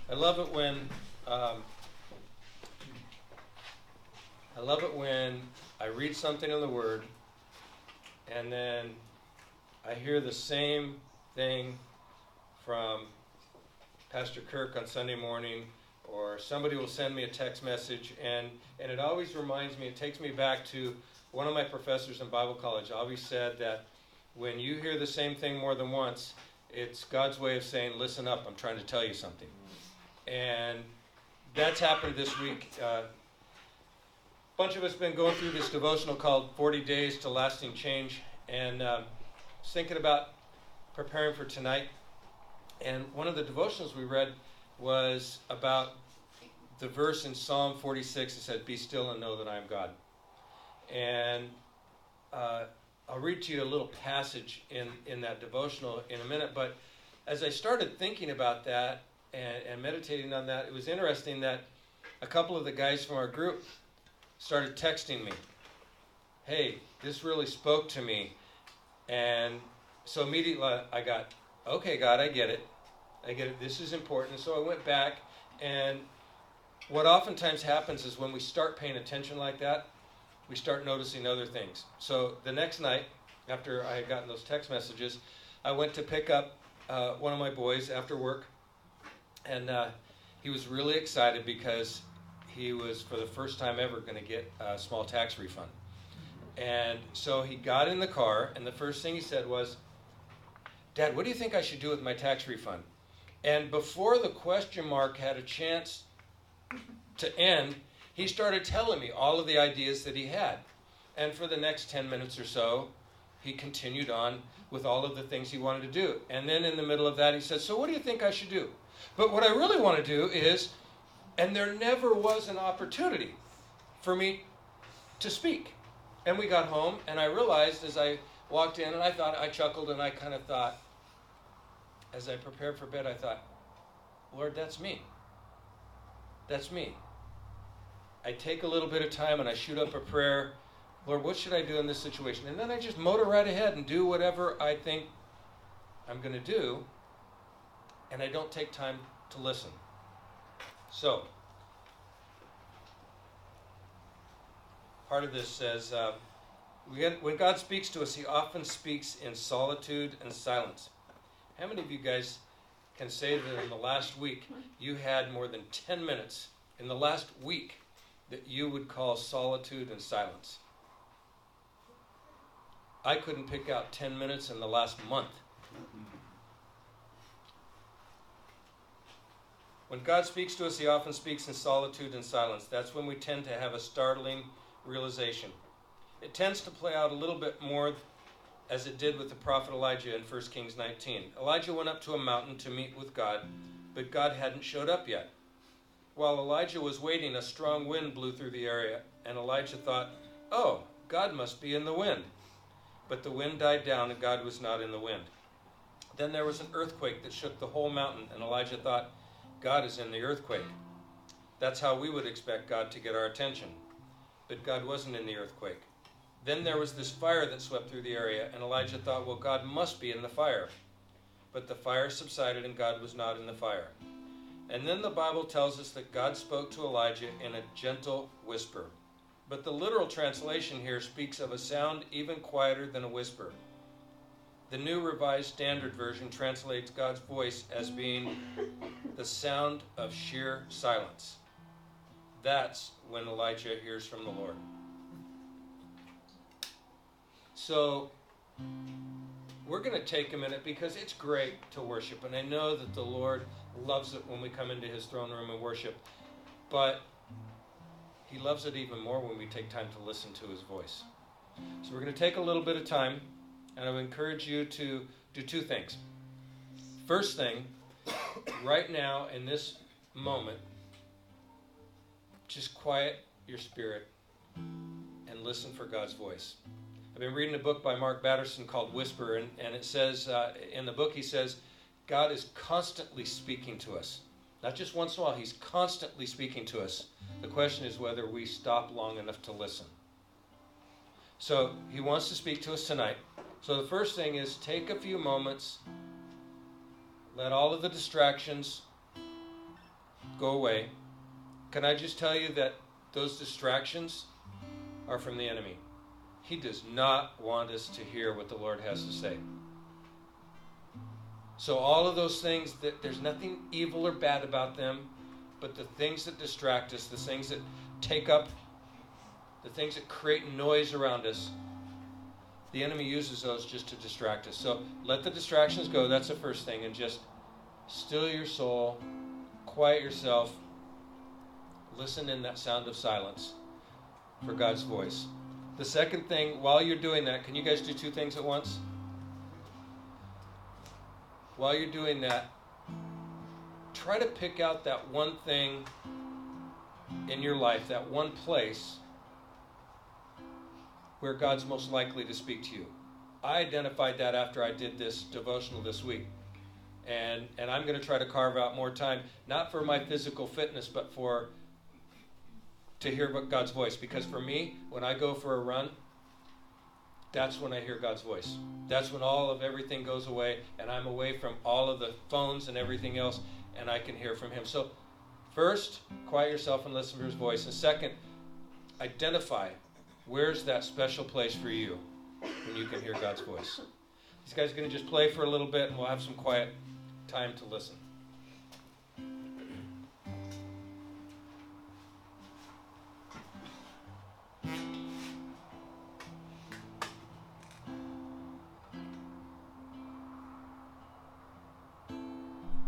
I love it when I read something in the Word and then I hear the same thing from Pastor Kirk on Sunday morning, or somebody will send me a text message, and it always reminds me, it takes me back to one of my professors in Bible college always said that when you hear the same thing more than once, it's God's way of saying, listen up, I'm trying to tell you something. And that's happened this week. A bunch of us have been going through this devotional called 40 Days to Lasting Change, and I was thinking about preparing for tonight. And one of the devotionals we read was about the verse in Psalm 46 that said, be still and know that I am God. And I'll read to you a little passage in that devotional in a minute. But as I started thinking about that and meditating on that, it was interesting that a couple of the guys from our group started texting me. Hey, this really spoke to me. And so immediately I got, okay, God, I get it. This is important. So I went back, and what oftentimes happens is when we start paying attention like that, we start noticing other things. So the next night, after I had gotten those text messages, I went to pick up one of my boys after work, and he was really excited because he was, for the first time ever, going to get a small tax refund. And so he got in the car, and the first thing he said was, Dad, what do you think I should do with my tax refund? And before the question mark had a chance to end, he started telling me all of the ideas that he had. And for the next 10 minutes or so, he continued on with all of the things he wanted to do. And then in the middle of that, he said, so what do you think I should do? But what I really want to do is, and there never was an opportunity for me to speak. And we got home, and I realized as I walked in, and I chuckled, and I kind of thought, as I prepared for bed, I thought, Lord, that's me. That's me. I take a little bit of time and I shoot up a prayer. Lord, what should I do in this situation? And then I just motor right ahead and do whatever I think I'm going to do. And I don't take time to listen. So, part of this says, when God speaks to us, he often speaks in solitude and silence. How many of you guys can say that in the last week you had more than 10 minutes in the last week that you would call solitude and silence? I couldn't pick out 10 minutes in the last month. When God speaks to us, he often speaks in solitude and silence. That's when we tend to have a startling realization. It tends to play out a little bit more as it did with the prophet Elijah in 1 Kings 19. Elijah went up to a mountain to meet with God, but God hadn't showed up yet. While Elijah was waiting, a strong wind blew through the area, and Elijah thought, oh, God must be in the wind. But the wind died down, and God was not in the wind. Then there was an earthquake that shook the whole mountain, and Elijah thought, God is in the earthquake. That's how we would expect God to get our attention. But God wasn't in the earthquake. Then there was this fire that swept through the area, and Elijah thought, well, God must be in the fire. But the fire subsided, and God was not in the fire. And then the Bible tells us that God spoke to Elijah in a gentle whisper. But the literal translation here speaks of a sound even quieter than a whisper. The New Revised Standard Version translates God's voice as being the sound of sheer silence. That's when Elijah hears from the Lord. So, we're going to take a minute because it's great to worship, and I know that the Lord loves it when we come into his throne room and worship, but he loves it even more when we take time to listen to his voice. So we're going to take a little bit of time, and I would encourage you to do two things. First thing, right now in this moment, just quiet your spirit and listen for God's voice. I've been reading a book by Mark Batterson called Whisper, and it says, in the book he says, God is constantly speaking to us. Not just once in a while, he's constantly speaking to us. The question is whether we stop long enough to listen. So he wants to speak to us tonight. So the first thing is take a few moments, let all of the distractions go away. Can I just tell you that those distractions are from the enemy? He does not want us to hear what the Lord has to say. So all of those things, that there's nothing evil or bad about them, but the things that distract us, the things that take up, the things that create noise around us, the enemy uses those just to distract us. So let the distractions go. That's the first thing. And just still your soul, quiet yourself, listen in that sound of silence for God's voice. The second thing, while you're doing that, can you guys do two things at once? While you're doing that, try to pick out that one thing in your life, that one place where God's most likely to speak to you. I identified that after I did this devotional this week. And I'm going to try to carve out more time, not for my physical fitness, but to hear God's voice. Because for me, when I go for a run, that's when I hear God's voice. That's when all of everything goes away, and I'm away from all of the phones and everything else, and I can hear from Him. So first, quiet yourself and listen for His voice. And second, identify where's that special place for you when you can hear God's voice. These guys are going to just play for a little bit, and we'll have some quiet time to listen.